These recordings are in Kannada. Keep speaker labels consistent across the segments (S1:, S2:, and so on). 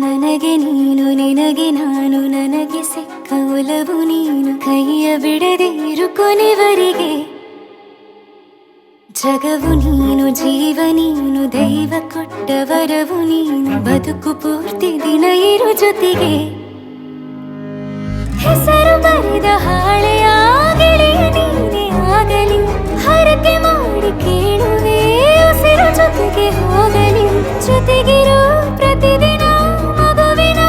S1: ನನಗೆ ನೀನು ನಿನಗೆ ನಾನು ನನಗೆ ಸಿಕ್ಕ ಒಲವು ನೀನು ಕೈಯ ಬಿಡದೆ ಇರು ಕೊನೆವರೆಗೆ ಜಗವು ನೀನು ಜೀವ ನೀನು ದೈವ ಕೊಟ್ಟ ವರವು ನೀನು ಬದುಕು ಪೂರ್ತಿ ದಿನ ಇರು ಜೊತೆಗೆ ಹೆಸರು ಬರೆದ ಹಾಳೆಯ ಗೆಳೆಯ ನೀನೇ ಆಗಲಿ ಹರಕೆ ಮಾಡಿ ಕೇಳುವೆ ಉಸಿರು ಜೊತೆಗೆ ಹೋಗಲಿ ಜೊತೆಗಿರೋ ಪ್ರತಿದಿನ ಮಗುವಿನ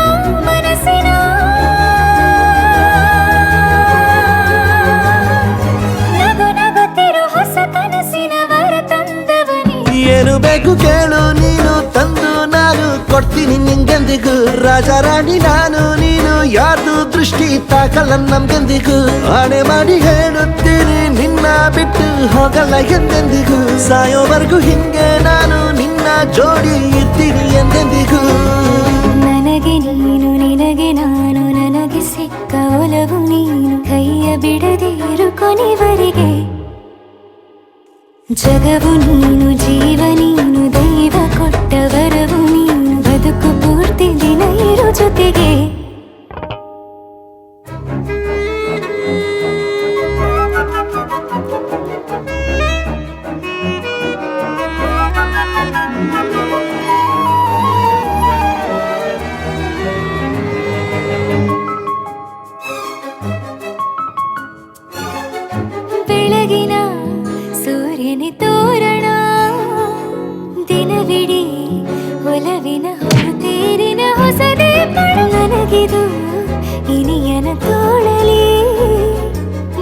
S1: ಮನಸ್ಸಿನ ನಗು ನಗುತ್ತಿರೋ ಹೊಸ ಕನಸಿನ ವರ ತಂದವನೇ
S2: ಏನು ಬೇಕು ಕೇಳು ನೀನು ತಂದು ನಾನು ಕೊಡ್ತೀನಿ ನಿಂಗೆಂದಿಗೂ ರಾಜ ರಾಣಿ ನಾನು ನೀನು ಯಾರ್ದು ದೃಷ್ಟಿ ತಾಕಲ್ಲ ನಮ್ಗೆಂದಿಗೂ ಆಣೆ ಮಾಡಿ ಹೇಳುತ್ತೀನಿ ನಿನ್ನ ಬಿಟ್ಟು ಹೋಗಲ್ಲ ಎಂದೆಂದಿಗೂ ಸಾಯೋವರೆಗೂ ಹಿಂಗೆ ನಾನು ನಿನ್ನ ಜೋಡಿ ಇರ್ತೀನಿ ಎಂದೆಂದಿಗೂ
S1: ನನಗೆ ನೀನು ನಿನಗೆ ನಾನು ನನಗೆ ಸಿಕ್ಕ ಒಲವು ನೀನು ಕೈಯ ಬಿಡದೆ ಇರು ಕೊನೆವರೆಗೆ ಜಗವು ನೀನು ಜೀವ ನೀನು ದೈವ ಕೊಟ್ಟ ವರವು ನೀನು ಬದುಕು ಪೂರ್ತಿ ದಿನ ಇರು ಜೊತೆಗೆ ಬೆಳಗಿನ ಸೂರ್ಯನ ತೋರಣ ದಿನವಿಡೀ ಒಲವಿನ ಹೊರತೇರಿನ ಹೊಸದೇ ನನಗಿದು ಇನಿಯನ ತೋಳಲಿ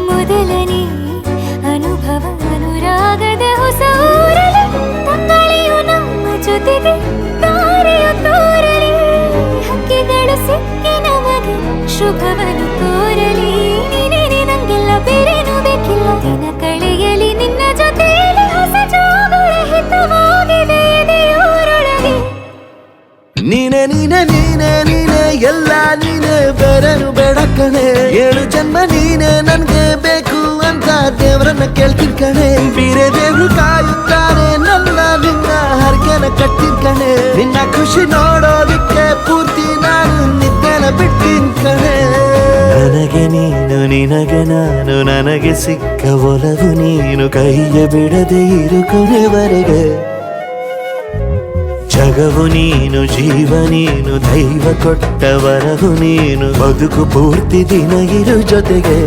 S1: ಮೊದಲನೇ ಅನುಭವ ಅನುರಾಗದ ಹೊಸ ಊರಲಿ ತಂಗಳಿಯು ನಮ್ಮ ಜೊತೆಗೆ ತಾರೆಯು ತೋರಲಿ ಹಕ್ಕಿಗಳು ಸಿಕ್ಕಿ ನಮಗೆ ಶುಭವನ್ನು ಕೋರಲಿ ನೀನೇ ನಂಗೆಲ್ಲ ಬೇರೇನು ಬೇಕಿಲ್ಲ ದಿನ ಕಳೆಯಲಿ ನಿನ್ನ ಜೊತೆಯಲ್ಲಿ ಹೊಸ ಜೋಗುಳ ಹಿತವಾಗಿದೆ ಎದೆಯೂರೊಳಗೆ
S2: ನೀನೆ ನೀನೆ ನೀನೆ ನೀನೆ ಎಲ್ಲ ನೀನೆ ಬೇರೆನು ಬೇಡ ಕಣೆ 7 ಜನ್ಮ ನೀನೆ ನನ್ಗೆ ಬೇಕು ಅಂತ ದೇವರನ್ನ ಕೇಳ್ತೀನಿ ಕಣೆ ಬೇರೆ ದೇವ್ರು ಕಾಯುತ್ತಾರೆ ನನ್ನ ನಿನ್ನ ಹರ್ಗೆನ ಕಟ್ಟಿನ ಕಣೆ ನಿನ್ನ ಖುಷಿ ನೋಡೋದಿಕ್ಕೆ ಪೂರ್ತಿ ನಾನು ನಿದ್ದೆನ ಬಿಟ್ಟಿನ್ ಕಣೆ ನನಗೆ ನೀನು ನಿನಗೆ ನಾನು ನನಗೆ ಸಿಕ್ಕ ಒಲವು ನೀನು ಕೈಯ ಬಿಡದೆ ಇರು ಕೊನೆವರೆಗೆ ಜಗವು ನೀನು ಜೀವ ನೀನು ದೈವ ಕೊಟ್ಟ ವರವು ನೀನು ಬದುಕು ಪೂರ್ತಿ ದಿನ ಇರು ಜೊತೆಗೆ